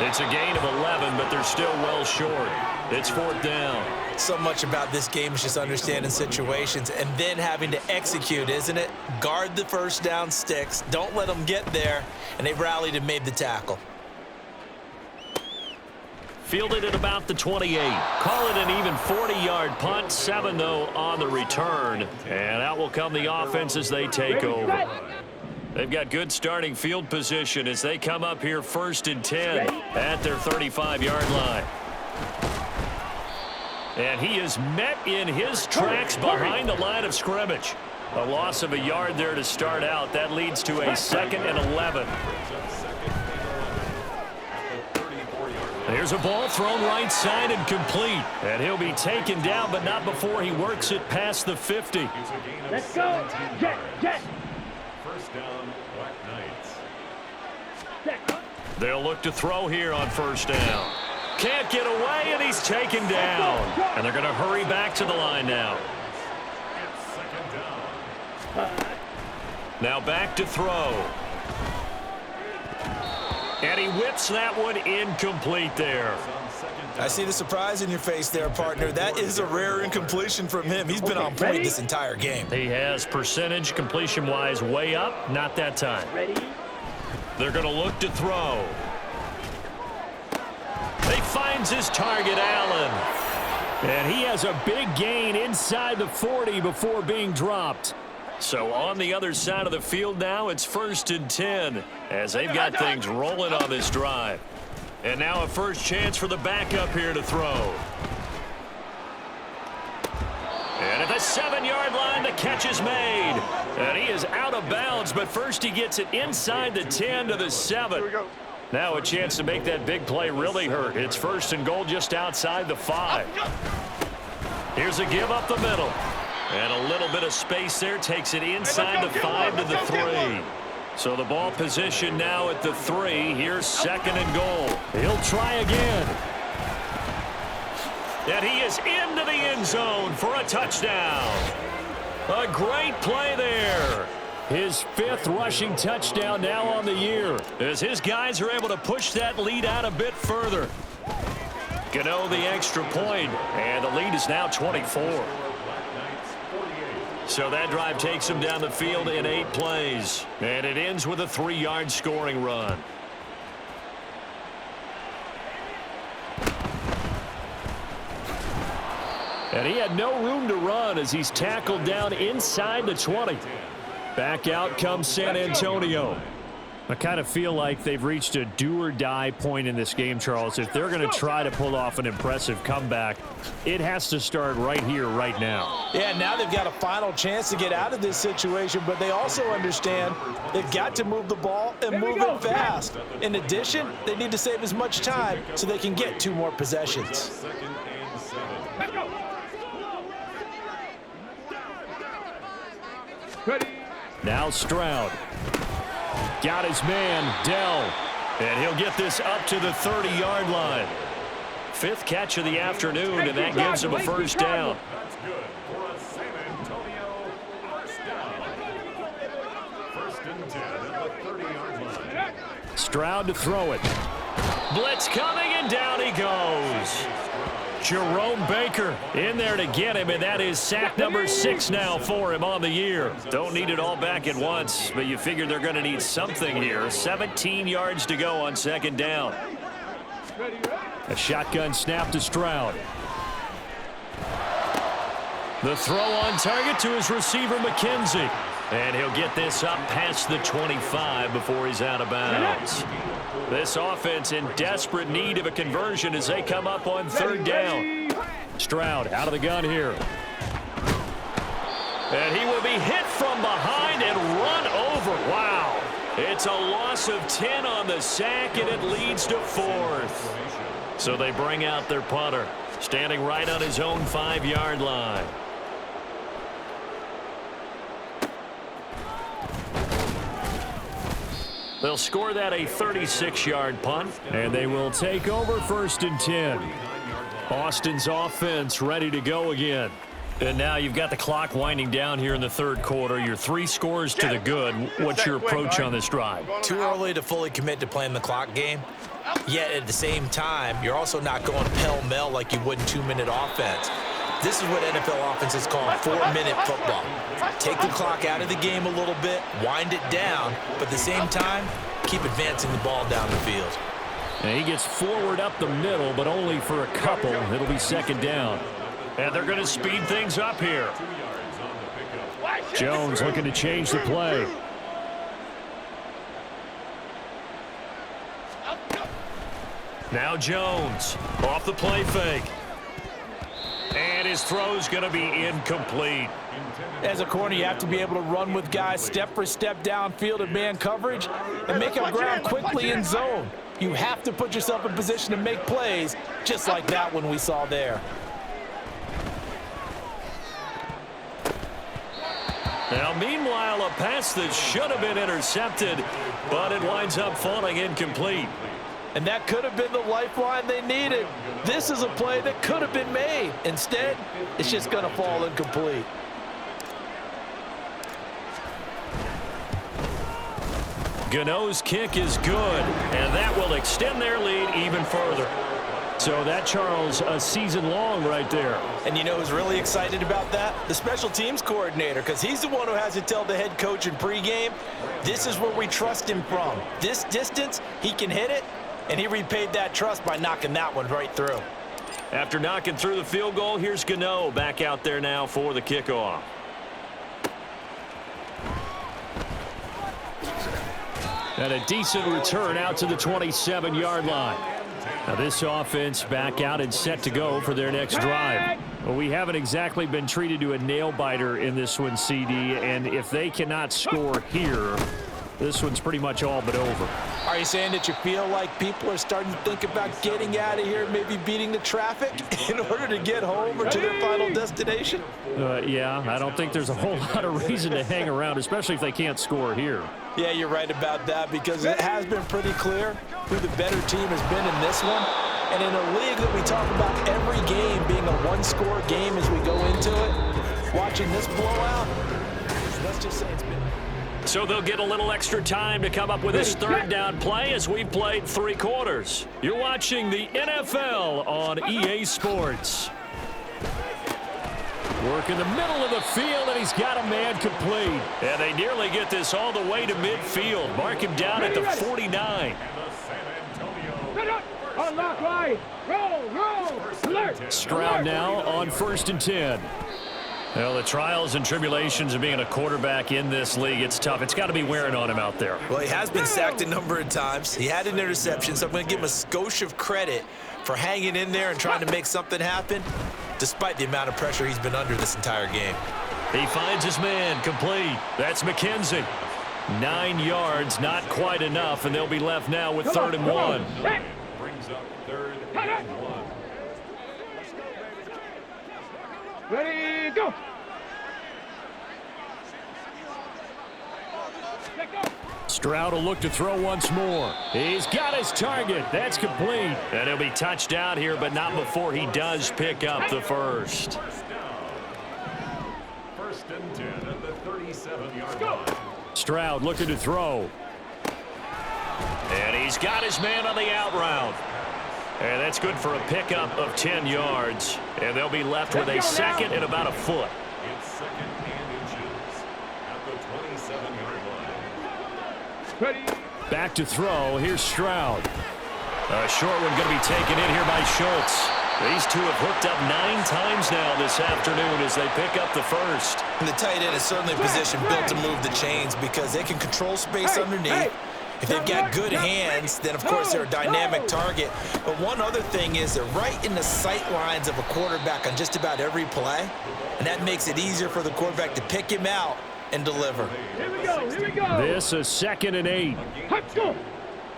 Speaker 2: It's a gain of 11, but they're still well short. It's 4th down.
Speaker 3: So much about this game is just understanding situations and then having to execute, isn't it? Guard the first down sticks. Don't let them get there. And they rallied and made the tackle.
Speaker 2: Fielded at about the 28. Call it an even 40-yard punt. 7, though, on the return. And out will come the offense as they take over. They've got good starting field position as they come up here 1st and 10 at their 35-yard line. And he is met in his tracks behind the line of scrimmage. A loss of a yard there to start out. That leads to a 2nd and 11. Here's a ball thrown right side and complete. And he'll be taken down, but not before he works it past the 50.
Speaker 4: Let's go. Jet, jet.
Speaker 5: First down, Black Knights.
Speaker 2: They'll look to throw here on 1st down. Can't get away, and he's taken down. And they're going to hurry back to the line now. Now back to throw. And he whips that one incomplete there.
Speaker 3: I see the surprise in your face there, partner. That is a rare incompletion from him. He's been on point this entire game.
Speaker 2: He has percentage completion-wise way up. Not that time. They're going to look to throw. He finds his target, Allen.
Speaker 1: And he has a big gain inside the 40 before being dropped.
Speaker 2: So on the other side of the field now, it's 1st and 10 as they've got things rolling on this drive. And now a first chance for the backup here to throw. And at the 7-yard line, the catch is made. And he is out of bounds, but first he gets it inside the 10 to the 7. Now a chance to make that big play really hurt. It's 1st and goal just outside the 5. Here's a give up the middle. And a little bit of space there takes it inside the 5 to the 3. So the ball position now at the 3. Here's 2nd and goal.
Speaker 1: He'll try again.
Speaker 2: And he is into the end zone for a touchdown. A great play there.
Speaker 1: His 5th rushing touchdown now on the year.
Speaker 2: As his guys are able to push that lead out a bit further. Gano the extra point, and the lead is now 24. So that drive takes him down the field in 8 plays, and it ends with a 3-yard scoring run.
Speaker 1: And he had no room to run as he's tackled down inside the 20. Back out comes San Antonio. I kind of feel like they've reached a do-or-die point in this game, Charles. If they're going to try to pull off an impressive comeback, it has to start right here, right now.
Speaker 3: Yeah, now they've got a final chance to get out of this situation, but they also understand they've got to move the ball and move it fast. In addition, they need to save as much time so they can get 2 more possessions.
Speaker 1: Now Stroud. Got his man, Dell.
Speaker 2: And he'll get this up to the 30-yard line. 5th catch of the afternoon, and that gives him a first down.
Speaker 5: That's good for a San Antonio first down. First and 10 at the 30-yard line.
Speaker 1: Stroud to throw it.
Speaker 2: Blitz coming, and down he goes.
Speaker 1: Jerome Baker in there to get him, and that is sack number 6 now for him on the year.
Speaker 2: Don't need it all back at once, but you figure they're going to need something here. 17 yards to go on 2nd down.
Speaker 1: A shotgun snap to Stroud. The throw on target to his receiver, McKenzie.
Speaker 2: And he'll get this up past the 25 before he's out of bounds. This offense in desperate need of a conversion as they come up on 3rd down.
Speaker 1: Stroud out of the gun here.
Speaker 2: And he will be hit from behind and run over. Wow. It's a loss of 10 on the sack, and it leads to 4th. So they bring out their punter, standing right on his own 5-yard line. They'll score that a 36-yard punt.
Speaker 1: And they will take over 1st and 10. Austin's offense ready to go again.
Speaker 2: And now you've got the clock winding down here in the 3rd quarter. You're 3 scores to the good. What's your approach on this drive?
Speaker 3: Too early to fully commit to playing the clock game. Yet at the same time, you're also not going pell-mell like you would in 2-minute offense. This is what NFL offenses call 4-minute football. Take the clock out of the game a little bit, wind it down, but at the same time, keep advancing the ball down the field.
Speaker 1: And he gets forward up the middle, but only for a couple. It'll be 2nd down.
Speaker 2: And they're going to speed things up here.
Speaker 1: Jones looking to change the play.
Speaker 2: Now Jones off the play fake. And his throw's going to be incomplete.
Speaker 3: As a corner, you have to be able to run with guys step for step downfield in man coverage and make up ground quickly in zone. You have to put yourself in position to make plays, just like that one we saw there.
Speaker 2: Now, meanwhile, a pass that should have been intercepted, but it winds up falling incomplete.
Speaker 3: And that could have been the lifeline they needed. This is a play that could have been made. Instead, it's just going to fall incomplete.
Speaker 2: Gano's kick is good, and that will extend their lead even further.
Speaker 1: So that, Charles, a season long right there.
Speaker 3: And you know who's really excited about that? The special teams coordinator, because he's the one who has to tell the head coach in pregame, this is where we trust him from. This distance, he can hit it, and he repaid that trust by knocking that one right through.
Speaker 2: After knocking through the field goal, here's Gano back out there now for the kickoff.
Speaker 1: And a decent return out to the 27-yard line. Now this offense back out and set to go for their next drive. Well, we haven't exactly been treated to a nail-biter in this one, CD, and if they cannot score here, this one's pretty much all but over.
Speaker 3: Are you saying that you feel like people are starting to think about getting out of here, maybe beating the traffic in order to get home or to their final destination?
Speaker 1: Yeah, I don't think there's a whole lot of reason to hang around, especially if they can't score here.
Speaker 3: Yeah, you're right about that, because it has been pretty clear who the better team has been in this one. And in a league that we talk about every game being a one-score game as we go into it, watching this blowout, let's just say it's been
Speaker 2: So they'll get a little extra time to come up with this third down play as we've played 3 quarters. You're watching the NFL on EA Sports.
Speaker 1: Work in the middle of the field, and he's got a man complete.
Speaker 2: And they nearly get this all the way to midfield. Mark him down at the 49.
Speaker 4: Unlock right. Roll. Alert.
Speaker 1: Stroud now on 1st and 10.
Speaker 2: Well, the trials and tribulations of being a quarterback in this league, it's tough. It's got to be wearing on him out there.
Speaker 3: Well, he has been sacked a number of times. He had an interception, so I'm going to give him a skosh of credit for hanging in there and trying to make something happen, despite the amount of pressure he's been under this entire game.
Speaker 2: He finds his man complete. That's McKenzie. 9 yards, not quite enough, and they'll be left now with 3rd and 1.
Speaker 5: Brings up 3rd and 1.
Speaker 4: Ready, go.
Speaker 1: Stroud will look to throw once more. He's got his target. That's complete.
Speaker 2: And he'll be touched out here, but not before he does pick up the first.
Speaker 5: 1st and 10 at the 37-yard line.
Speaker 1: Stroud looking to throw.
Speaker 2: And he's got his man on the out route. And that's good for a pickup of 10 yards. And they'll be left with a 2nd and about a foot.
Speaker 5: It's 2nd and inches at the 27-yard line.
Speaker 4: Ready.
Speaker 1: Back to throw. Here's Stroud.
Speaker 2: A short one going to be taken in here by Schultz. These two have hooked up 9 times now this afternoon as they pick up the first.
Speaker 3: And the tight end is certainly a position built to move the chains because they can control space underneath. If they've got good hands, then, of course, they're a dynamic target. But one other thing is they're right in the sight lines of a quarterback on just about every play, and that makes it easier for the quarterback to pick him out and deliver.
Speaker 4: Here we go.
Speaker 1: This is 2nd and 8.
Speaker 4: Let's go.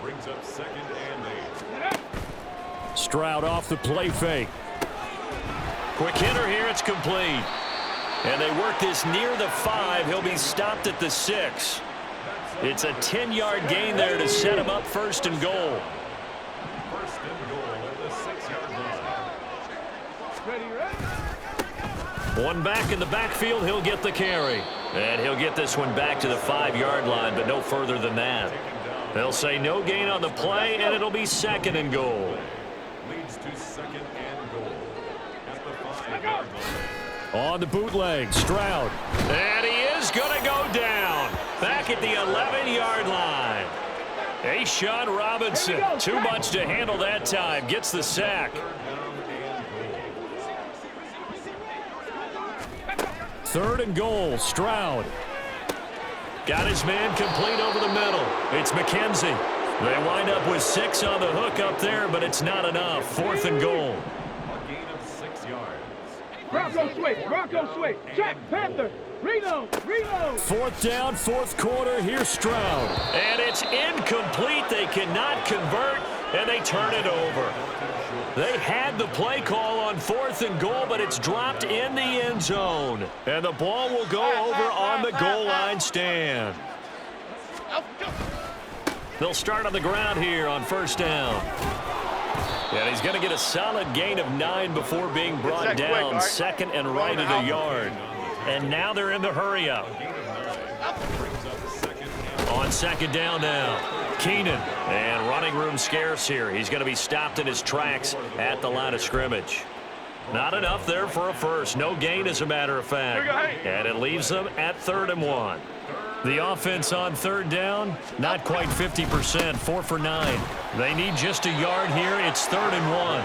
Speaker 5: Brings up 2nd and 8.
Speaker 1: Stroud off the play fake.
Speaker 2: Quick hitter here, it's complete. And they work this near the 5. He'll be stopped at the 6. It's a 10-yard gain there to set him up 1st and goal.
Speaker 5: 1st and goal at the 6-yard line.
Speaker 4: Ready.
Speaker 2: One back in the backfield, he'll get the carry. And he'll get this one back to the 5-yard line, but no further than that. They'll say no gain on the play, and it'll be 2nd and goal.
Speaker 5: Leads to 2nd and goal at the 5-yard line.
Speaker 1: On the bootleg, Stroud.
Speaker 2: And he is going to go down. Back at the 11-yard line. Sean Robinson, too much to handle that time. Gets the sack.
Speaker 1: 3rd and goal, Stroud.
Speaker 2: Got his man complete over the middle. It's McKenzie. They wind up with 6 on the hook up there, but it's not enough. 4th and goal.
Speaker 5: A gain of 6 yards.
Speaker 4: Bronco switch. Check, Panther. Reload.
Speaker 1: 4th down, 4th quarter. Here's Stroud.
Speaker 2: And it's incomplete. They cannot convert, and they turn it over. They had the play call on 4th and goal, but it's dropped in the end zone. And the ball will go over on the goal line stand. They'll start on the ground here on 1st down. And he's going to get a solid gain of 9 before being brought down. 2nd and right at a yard. And now they're in the hurry-up. On 2nd down now, Keenan. And running room scarce here. He's going to be stopped in his tracks at the line of scrimmage. Not enough there for a first. No gain, as a matter of fact. And it leaves them at 3rd and 1. The offense on 3rd down, not quite 50%, 4 for 9. They need just a yard here. It's 3rd and 1.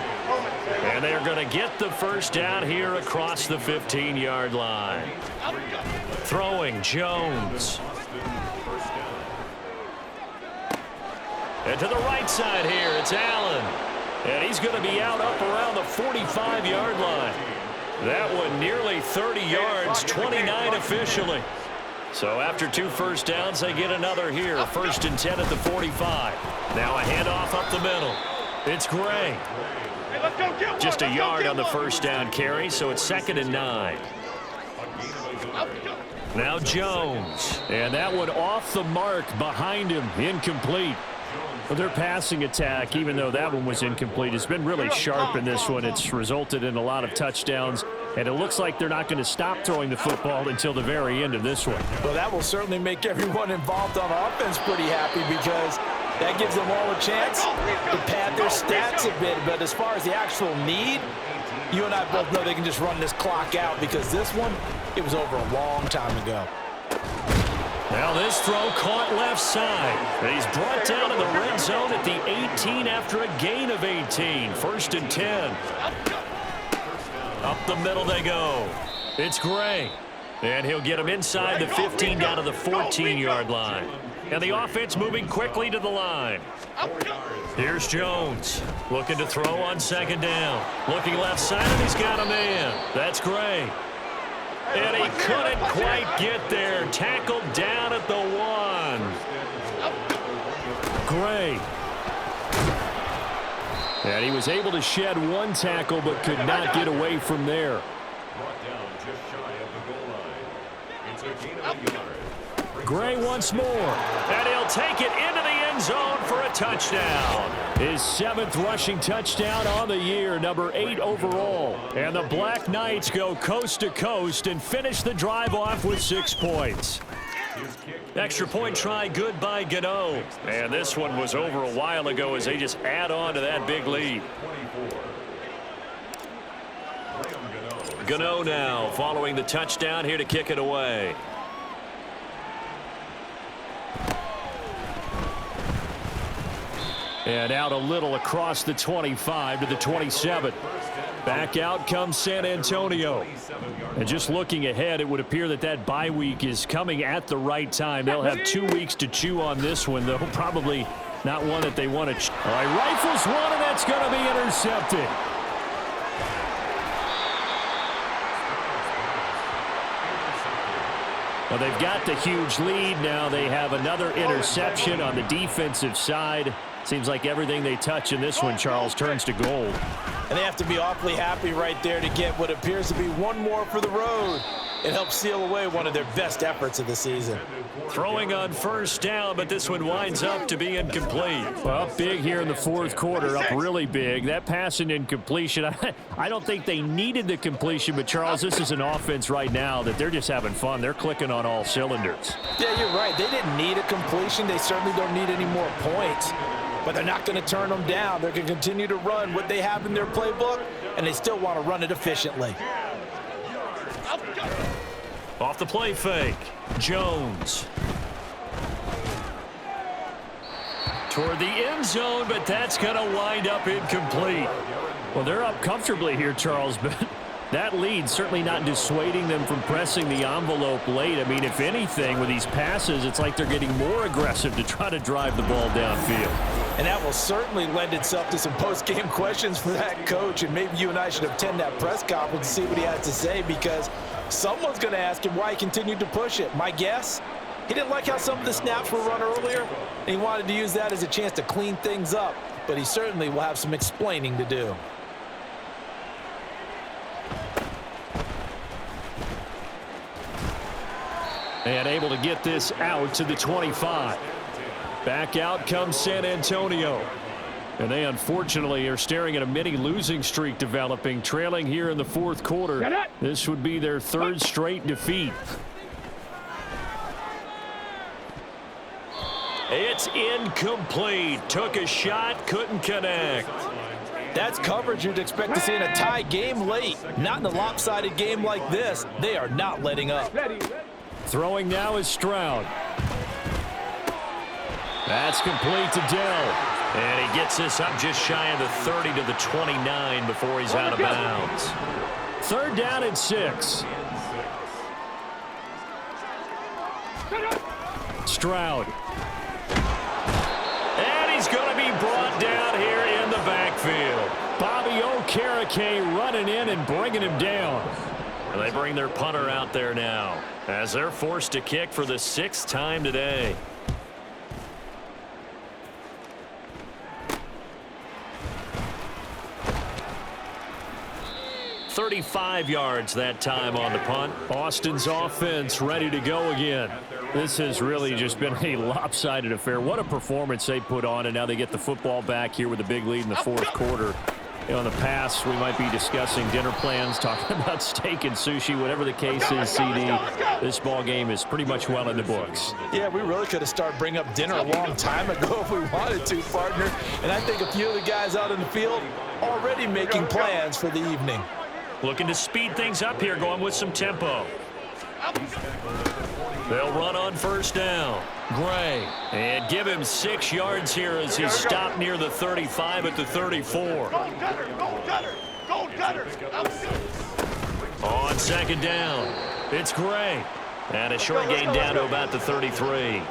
Speaker 2: And they're going to get the first down here across the 15-yard line. Throwing, Jones. And to the right side here, it's Allen. And he's going to be out up around the 45-yard line. That one nearly 30 yards, 29 officially. So after 2 first downs, they get another here. 1st and 10 at the 45. Now a handoff up the middle. It's Gray. Just a yard on the first down carry, so it's 2nd and 9. Now Jones. And that one off the mark behind him, incomplete. Their passing attack, even though that one was incomplete, has been really sharp in this one. It's resulted in a lot of touchdowns.
Speaker 1: And it looks like they're not going to stop throwing the football until the very end of this one.
Speaker 3: Well, that will certainly make everyone involved on offense pretty happy because that gives them all a chance to pad their stats a bit. But as far as the actual need, you and I both know they can just run this clock out because this one, it was over a long time ago.
Speaker 2: Now this throw caught left side. He's brought down in the red zone at the 18 after a gain of 18. 1st and 10. Up the middle they go. It's Gray. And he'll get him inside the 15 down to the 14-yard line. And the offense moving quickly to the line. Here's Jones. Looking to throw on 2nd down. Looking left side, and he's got a man. That's Gray. And he couldn't quite get there. Tackled down at the 1. Gray.
Speaker 1: And he was able to shed 1 tackle but could not get away from there.
Speaker 5: Brought down just shy of the goal line. It's a gain of a yard.
Speaker 1: Gray once more.
Speaker 2: And he'll take it into the end zone for a touchdown.
Speaker 1: His 7th rushing touchdown on the year, number 8 overall. And the Black Knights go coast to coast and finish the drive off with 6 points.
Speaker 2: Extra point try good by Gano. And this one was over a while ago as they just add on to that big lead. Gano now following the touchdown here to kick it away.
Speaker 1: And out a little across the 25 to the 27. Back out comes San Antonio. And just looking ahead, it would appear that that bye week is coming at the right time. They'll have 2 weeks to chew on this one, though probably not one that they want to. All right, rifles one, and that's going to be intercepted. Well, they've got the huge lead. Now they have another interception on the defensive side. Seems like everything they touch in this one, Charles, turns to gold.
Speaker 3: And they have to be awfully happy right there to get what appears to be one more for the road. It helps seal away one of their best efforts of the season.
Speaker 2: Throwing on 1st down, but this one winds up to be incomplete.
Speaker 1: Well, up big here in the 4th quarter, up really big. That pass and incompletion, I don't think they needed the completion, but Charles, this is an offense right now that they're just having fun. They're clicking on all cylinders.
Speaker 3: Yeah, you're right. They didn't need a completion. They certainly don't need any more points. But they're not going to turn them down. They're going to continue to run what they have in their playbook, and they still want to run it efficiently.
Speaker 2: Off the play fake, Jones. Toward the end zone, but that's going to wind up incomplete.
Speaker 1: Well, they're up comfortably here, Charles, but that lead certainly not dissuading them from pressing the envelope late. I mean, if anything, with these passes, it's like they're getting more aggressive to try to drive the ball downfield.
Speaker 3: And that will certainly lend itself to some post-game questions for that coach, and maybe you and I should attend that press conference and see what he has to say, because someone's going to ask him why he continued to push it. My guess, he didn't like how some of the snaps were run earlier, and he wanted to use that as a chance to clean things up, but he certainly will have some explaining to do.
Speaker 1: And able to get this out to the 25. Back out comes San Antonio. And they unfortunately are staring at a mini losing streak developing, trailing here in the 4th quarter. This would be their 3rd straight defeat.
Speaker 2: It's incomplete. Took a shot, couldn't connect.
Speaker 3: That's coverage you'd expect to see in a tie game late. Not in a lopsided game like this. They are not letting up.
Speaker 1: Throwing now is Stroud. That's complete to Dell.
Speaker 2: And he gets this up just shy of the 30 to the 29 before he's out of bounds.
Speaker 1: 3rd down and 6. Stroud.
Speaker 2: And he's going to be brought down here in the backfield.
Speaker 1: Bobby Okereke running in and bringing him down.
Speaker 2: And they bring their punter out there now as they're forced to kick for the 6th time today. 35 yards that time on the punt.
Speaker 1: Austin's offense ready to go again. This has really just been a lopsided affair. What a performance they put on, and now they get the football back here with a big lead in the 4th quarter. In the past, we might be discussing dinner plans, talking about steak and sushi, whatever the case is, CD. This ball game is pretty much well in the books.
Speaker 3: Yeah, we really could have started bringing up dinner a long time ago if we wanted to, partner. And I think a few of the guys out in the field already making plans for the evening.
Speaker 2: Looking to speed things up here, going with some tempo. They'll run on first down. Gray. And give him 6 yards here as he stopped near the 35 at the 34. On second down, it's Gray. And a short gain down to about the 33.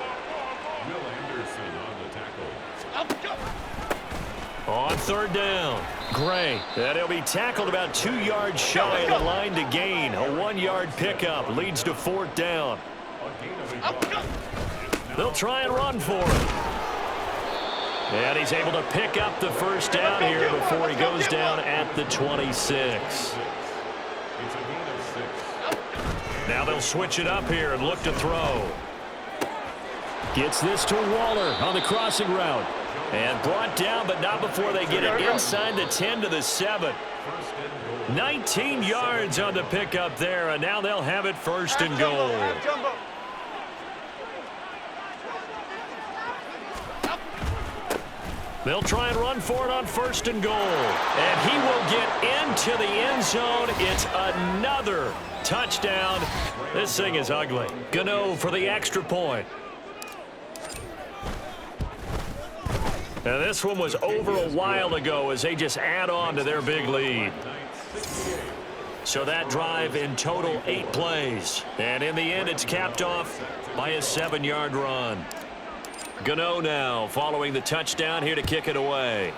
Speaker 2: On third down, Gray. And he'll be tackled about 2 yards shy of the line to gain. A 1-yard pickup leads to fourth down. They'll try and run for it. And he's able to pick up the first down here before he goes down at the 26. Now they'll switch it up here and look to throw.
Speaker 1: Gets this to Waller on the crossing route.
Speaker 2: And brought down, but not before they get it inside the 10 to the 7. 19 yards on the pickup there, and now they'll have it first and goal. They'll try and run for it on first and goal. And he will get into the end zone. It's another touchdown. This thing is ugly. Gano for the extra point. Now this one was over a while ago as they just add on to their big lead. So that drive in total 8 plays. And in the end, it's capped off by a 7-yard run. Gano now following the touchdown here to kick it away.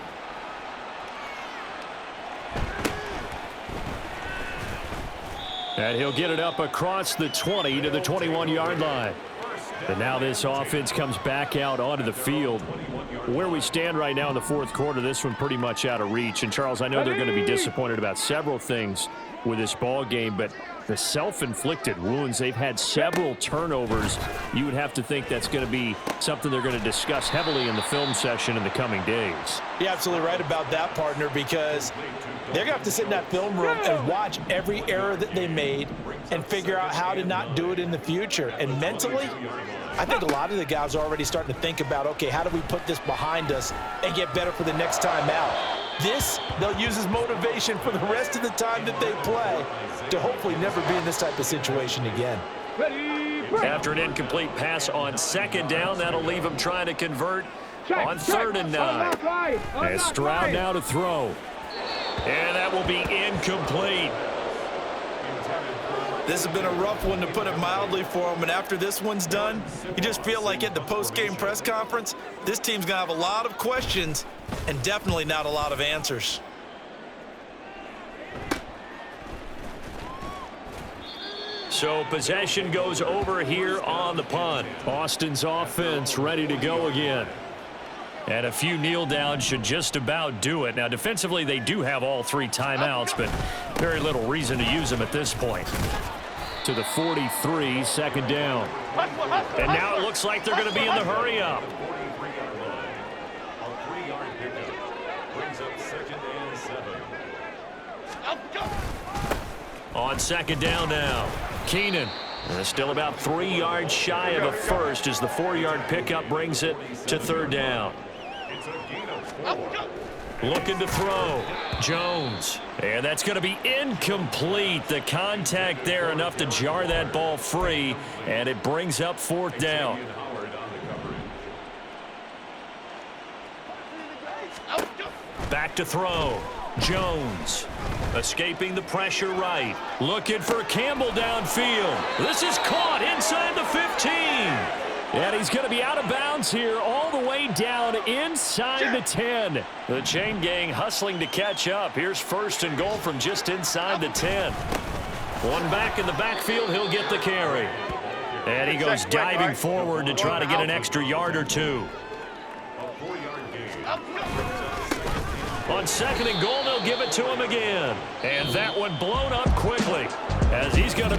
Speaker 1: And he'll get it up across the 20 to the 21-yard line. And now this offense comes back out onto the field. Where we stand right now in the fourth quarter, this one pretty much out of reach. And, Charles, I know they're going to be disappointed about several things with this ball game, but the self-inflicted wounds, they've had several turnovers. You would have to think that's going to be something they're going to discuss heavily in the film session in the coming days.
Speaker 3: You're absolutely right about that, partner, because they're going to have to sit in that film room and watch every error that they made and figure out how to not do it in the future. And mentally, I think a lot of the guys are already starting to think about, okay, how do we put this behind us and get better for the next time out? This, they'll use as motivation for the rest of the time that they play to hopefully never be in this type of situation again.
Speaker 2: After an incomplete pass on second down, that'll leave them trying to convert on third and 9.
Speaker 1: And Stroud now to throw.
Speaker 2: And that will be incomplete.
Speaker 3: This has been a rough one, to put it mildly, for them. And after this one's done, you just feel like at the post-game press conference, this team's going to have a lot of questions and definitely not a lot of answers.
Speaker 2: So possession goes over here on the punt.
Speaker 1: Austin's offense ready to go again.
Speaker 2: And a few kneel downs should just about do it. Now, defensively, they do have all 3 timeouts, but very little reason to use them at this point.
Speaker 1: To the 43, second down.
Speaker 2: And now it looks like they're going to be in the hurry up. On second down now, Keenan. Still about 3 yards shy of a first as the 4-yard pickup brings it to third down. Looking to throw. Jones. And that's going to be incomplete. The contact there enough to jar that ball free, and it brings up fourth down. Back to throw. Jones. Escaping the pressure right. Looking for Campbell downfield. This is caught inside the 15.
Speaker 1: And he's going to be out of bounds here all the way down inside the 10.
Speaker 2: The chain gang hustling to catch up. Here's first and goal from just inside the 10. One back in the backfield. He'll get the carry. And he goes diving forward to try to get an extra yard or 2. On second and goal, they'll give it to him again. And that one blown up quickly as he's going to